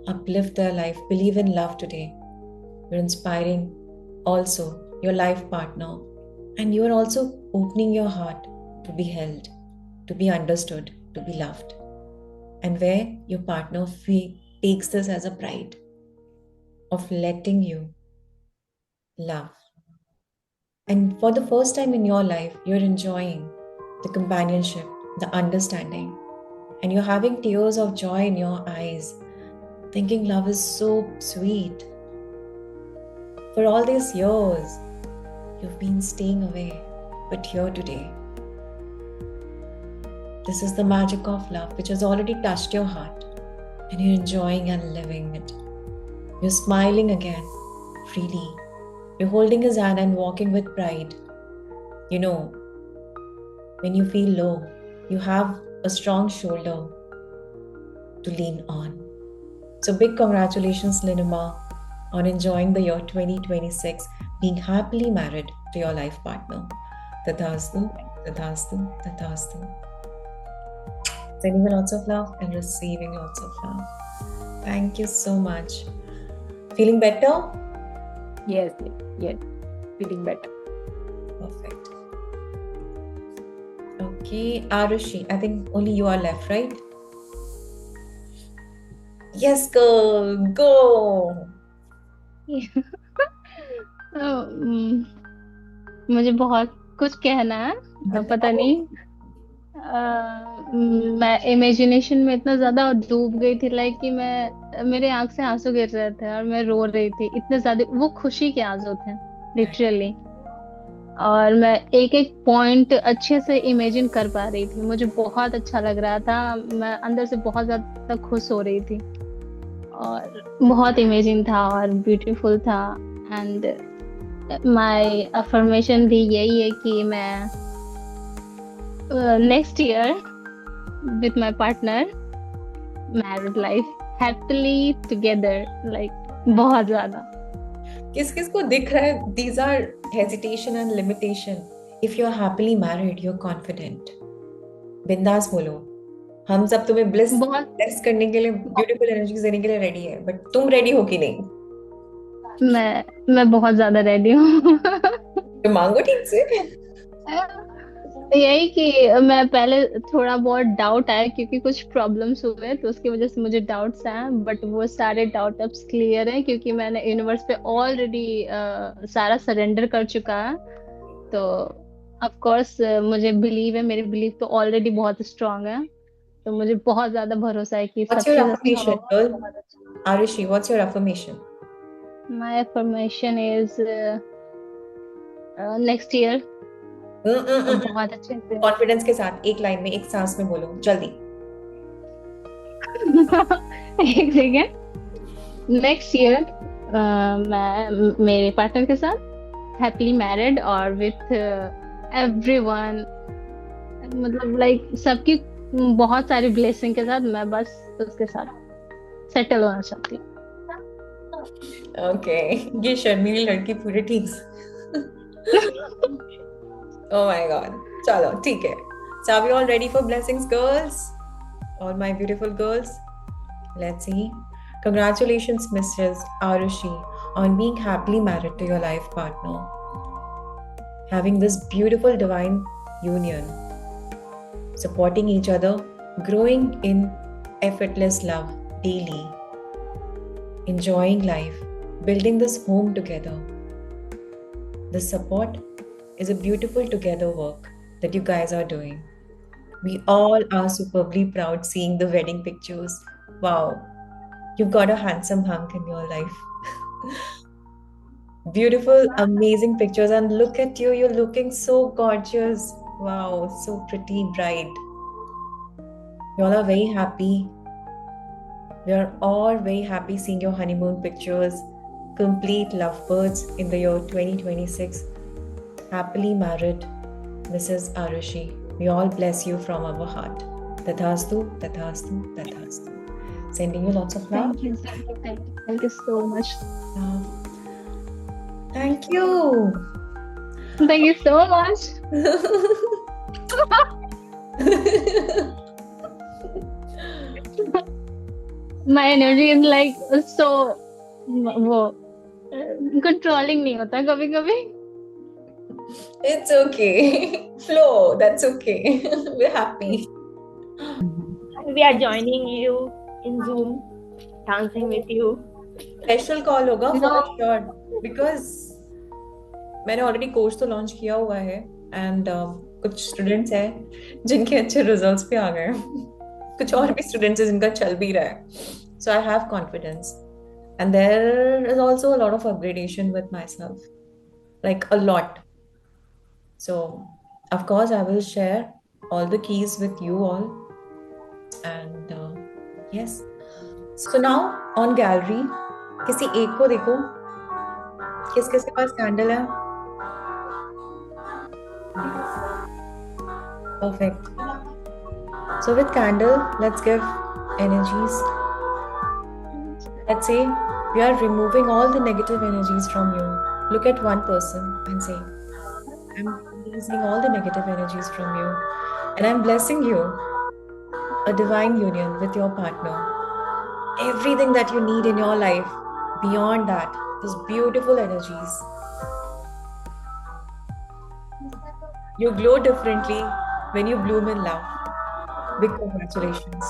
uplift their life, believe in love today. You're inspiring also your life partner, and you are also opening your heart to be held, to be understood, to be loved. And where your partner takes this as a pride of letting you love. And for the first time in your life, you're enjoying the companionship, the understanding, and you're having tears of joy in your eyes, thinking love is so sweet. For all these years, you've been staying away, but here today. This is the magic of love which has already touched your heart, and you're enjoying and living it. You're smiling again, freely. You're holding his hand and walking with pride. You know, when you feel low, you have a strong shoulder to lean on. So big congratulations, Linima, on enjoying the year 2026. being happily married to your life partner. Tathastu, Tathastu, Tathastu. Sending lots of love and receiving lots of love. Thank you so much. Feeling better? Yes. Feeling better. Perfect. Okay, Arushi, I think only you are left, right? Yes, girl, go. मुझे बहुत कुछ कहना है, पता नहीं। मैं imagination में इतना ज्यादा डूब गई थी, लाइक कि मेरे आंख से आंसू गिर रहे थे और मैं रो रही थी, इतने ज्यादा वो खुशी के आंसू थे लिटरली। और मैं एक एक पॉइंट अच्छे से इमेजिन कर पा रही थी, मुझे बहुत अच्छा लग रहा था, मैं अंदर से बहुत ज्यादा खुश हो रही थी और बहुत इमेजिन था और ब्यूटीफुल था। एंड माय अफर्मेशन भी यही है कि मैं next year with my partner married life happily together, like बहुत ज्यादा। किस किस को दिख रहा है? These are hesitation and limitation. If you're happily married, you're confident. बिंदास बोलो, हम सब तुम्हें ब्लिस टेस्ट करने के लिए, ब्यूटीफुल एनर्जी देने के लिए रेडी है, बट तुम रेडी हो कि नहीं? मैं बहुत ज्यादा रेडी हूँ। तो मांगो ठीक से। यही कि मैं पहले थोड़ा बहुत डाउट आया क्योंकि कुछ प्रॉब्लम्स हुए, तो उसकी वजह से मुझे डाउट्स आए, बट वो सारे डाउट अब क्लियर हैं क्योंकि मैंने यूनिवर्स पे ऑलरेडी सारा सरेंडर कर चुका है। तो ऑफ कोर्स मुझे बिलीव है, मेरी बिलीव तो ऑलरेडी बहुत स्ट्रांग है, तो मुझे बहुत ज्यादा भरोसा है कि What's your affirmation, girl? Arushi, what's your affirmation? My affirmation is next year बहुत अच्छे से, कॉन्फिडेंस के साथ एक लाइन में, एक सांस में बोलो, जल्दी। एक सेकेंड। नेक्स्ट ईयर मैं मेरे पार्टनर के साथ हैप्पीली मैरिड और विथ एवरीवन, मतलब लाइक सबकी बहुत सारी ब्लेसिंग के साथ मैं बस उसके साथ सेटल होना चाहती हूँ। ओके, ये शर्मीली लड़की पूरी ठीक से। Oh my god. Chalo, ठीक है. So are we all ready for blessings, girls? All my beautiful girls? Let's see. Congratulations, Mrs. Arushi, on being happily married to your life partner. Having this beautiful divine union. Supporting each other, growing in effortless love daily. Enjoying life, building this home together. The support is a beautiful together work that you guys are doing. We all are superbly proud seeing the wedding pictures. Wow, you've got a handsome hunk in your life. Beautiful, amazing pictures, and look at you, you're looking so gorgeous. Wow, so pretty, bright. You all are very happy. We are all very happy seeing your honeymoon pictures. Complete lovebirds in the year 2026. Happily married, Mrs. Arushi. We all bless you from our heart. Tathastu, Tathastu, Tathastu. Sending you lots of love. Thank you so much. Thank you. Thank you so much. My energy is like so वो controlling नहीं होता कभी कभी। It's okay. Flow, that's okay. We're happy. We are joining you in Zoom, dancing with you. Special call होगा for sure, because मैंने already course तो launch किया हुआ है, and कुछ students हैं जिनके अच्छे results पे आ गए, कुछ और भी students हैं जिनका चल भी रहा है, so I have confidence, and there is also a lot of upgradation with myself, like a lot. So, of course, I will share all the keys with you all. And yes. So now on gallery, किसी एक को देखो, किस किस के पास candle है? Perfect. So with candle, let's give energies. Let's say we are removing all the negative energies from you. look at one person and say, I'm releasing all the negative energies from you, and I'm blessing you a divine union with your partner. Everything that you need in your life, beyond that, these beautiful energies. You glow differently when you bloom in love. Big congratulations.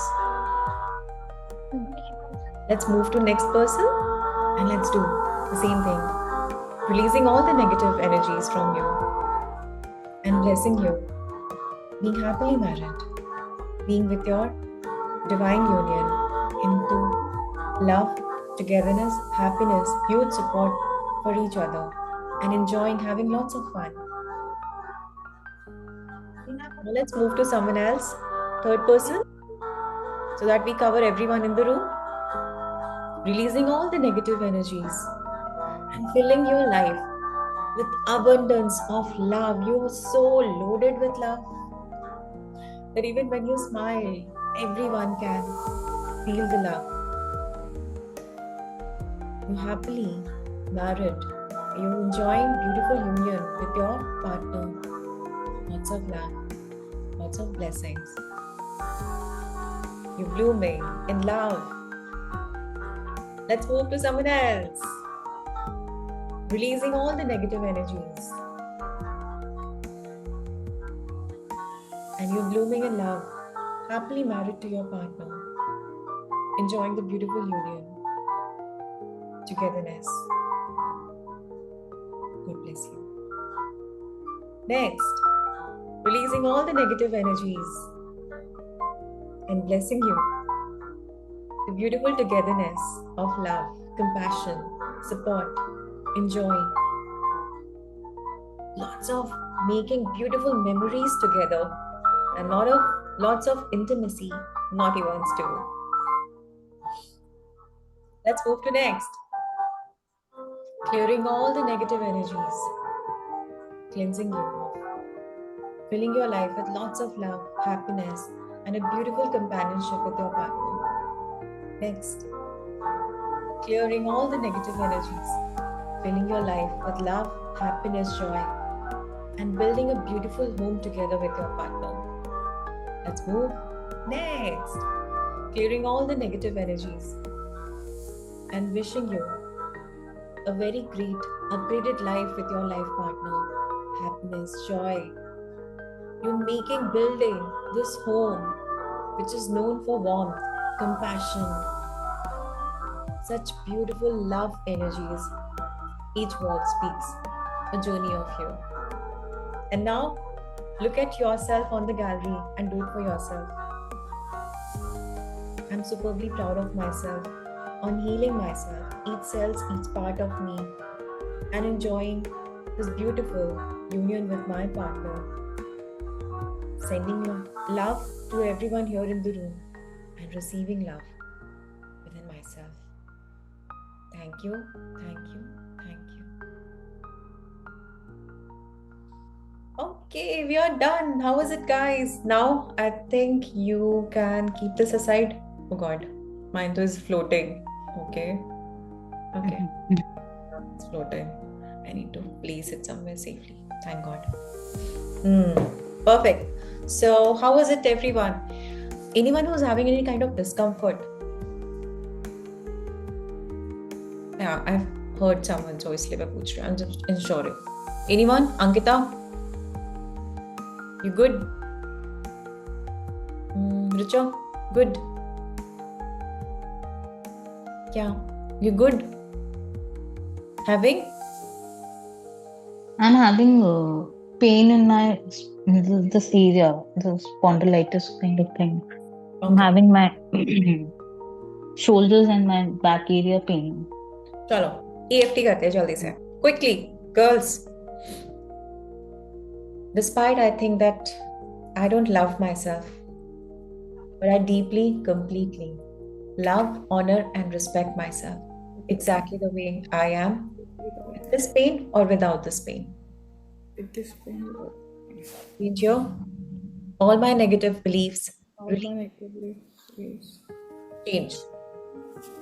Let's move to next person and let's do the same thing. Releasing all the negative energies from you and blessing you. Being happily married. Being with your divine union into love, togetherness, happiness, huge support for each other and enjoying having lots of fun. Now let's move to someone else, third person, so that we cover everyone in the room. Releasing all the negative energies and filling your life with abundance of love. You are so loaded with love that even when you smile, everyone can feel the love. You're happily married. You're enjoying beautiful union with your partner. Lots of love, lots of blessings. You're blooming in love. Let's move to someone else. Releasing all the negative energies. And you're blooming in love, happily married to your partner, enjoying the beautiful union, togetherness. God bless you. Next, releasing all the negative energies and blessing you. The beautiful togetherness of love, compassion, support, enjoy. Lots of making beautiful memories together and lots of intimacy, naughty ones too. Let's move to next. Clearing all the negative energies, cleansing you, filling your life with lots of love, happiness, and a beautiful companionship with your partner. Next, clearing all the negative energies, filling your life with love, happiness, joy, and building a beautiful home together with your partner. Let's move. Next, clearing all the negative energies and wishing you a very great upgraded life with your life partner. Happiness, joy. You're building this home which is known for warmth, compassion, such beautiful love energies. Each word speaks a journey of you. And now, look at yourself on the gallery and do it for yourself. I'm superbly proud of myself on healing myself, each cells, each part of me, and enjoying this beautiful union with my partner. Sending love to everyone here in the room and receiving love within myself. Thank you, thank you, thank you. Okay, we are done. How was it, guys? Now I think you can keep this aside. Oh God, mine is floating. Okay. It's floating. I need to place it somewhere safely. Thank God. Perfect. So, how was it, everyone? Anyone who's having any kind of discomfort? Yeah, I've heard someone, so इसलिए मैं पूछ रही हूँ. I'm just ensuring. Anyone? Ankita? You good? Richa? Good? Yeah. You good? Having? I'm having pain in my this area, the spondylitis kind of thing. I'm having my shoulders and my back area pain. चलो EFT करते हैं जल्दी से. Quickly, girls. Despite I think that I don't love myself, but I deeply, completely love, honor, and respect myself exactly the way I am, with this pain or without this pain. With this pain. Change all my negative beliefs. Change.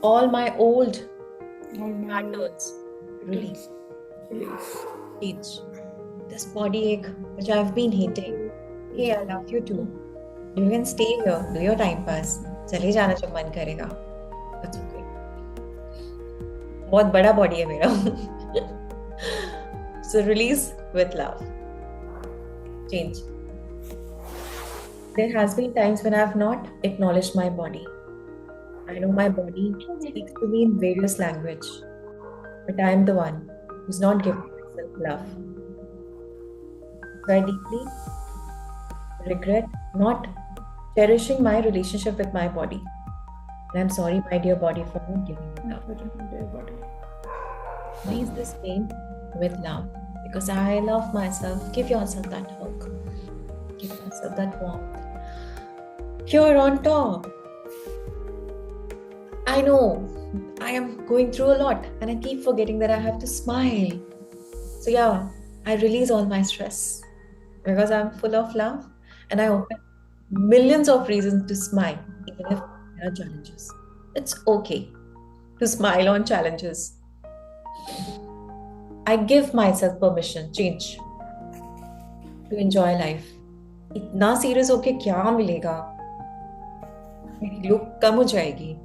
All my old patterns. Release. Change. This body ache, which I've been hating. Hey, I love you too. You can stay here, do your time pass. चले जाना जब मन करेगा. That's okay. बहुत बड़ा body है मेरा. So release with love. Change. There has been times when I have not acknowledged my body. I know my body speaks to me in various language, but I am the one who's not giving myself love. So I deeply regret not cherishing my relationship with my body. And I'm sorry, my dear body, for not giving me love. Release this pain with love, because I love myself. Give yourself that hug. Give yourself that warmth. Here on top. I know I am going through a lot and I keep forgetting that I have to smile. So yeah, I release all my stress because I'm full of love and I open millions of reasons to smile even if there are challenges. It's okay to smile on challenges. I give myself permission, change, to enjoy life. इतना serious होके क्या मिलेगा? मेरी look कम हो जाएगी.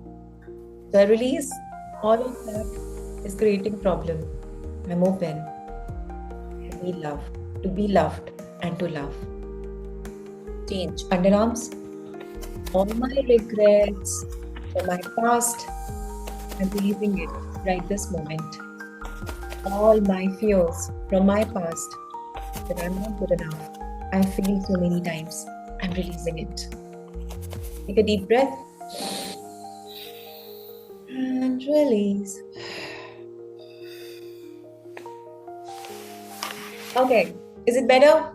So I release all of that is creating problem. I'm open to be loved, and to love. Change. Underarms. All my regrets from my past, I'm releasing it right this moment. All my fears from my past that I'm not good enough. I failed so many times. I'm releasing it. Take a deep breath. And release. Okay, is it better?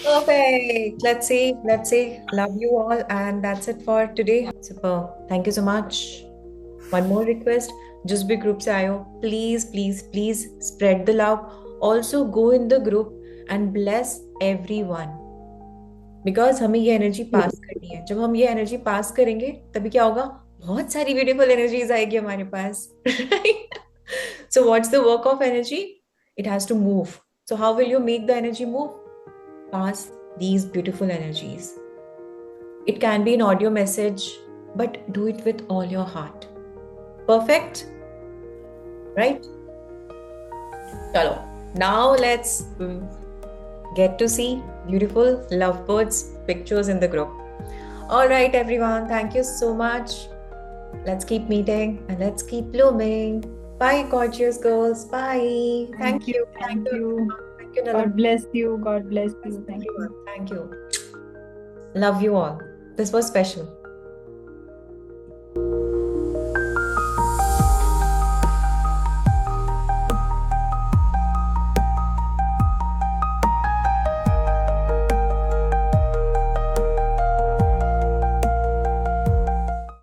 Perfect. Let's say love you all, and that's it for today. Super. Thank you so much. One more request. Just be group se aayo. Please spread the love. Also go in the group and bless everyone. Because हमें ये energy पास करनी है. जब हम ये energy पास करेंगे तभी क्या होगा? बहुत सारी ब्यूटीफुल एनर्जीज आएगी हमारे पास. So what's the work of energy? It has to move. So how will you make the energy move? Pass these beautiful energies. It can be an audio message, but do it with all your heart. Perfect? Right? Chalo. Now let's get to see beautiful lovebirds pictures in the group. All right, everyone. Thank you so much. Let's keep meeting and let's keep blooming. Bye, gorgeous girls. Bye. Thank you. Thank you. Thank you, Nala. God bless you. God bless you. Thank you. Thank you. Love you all. This was special.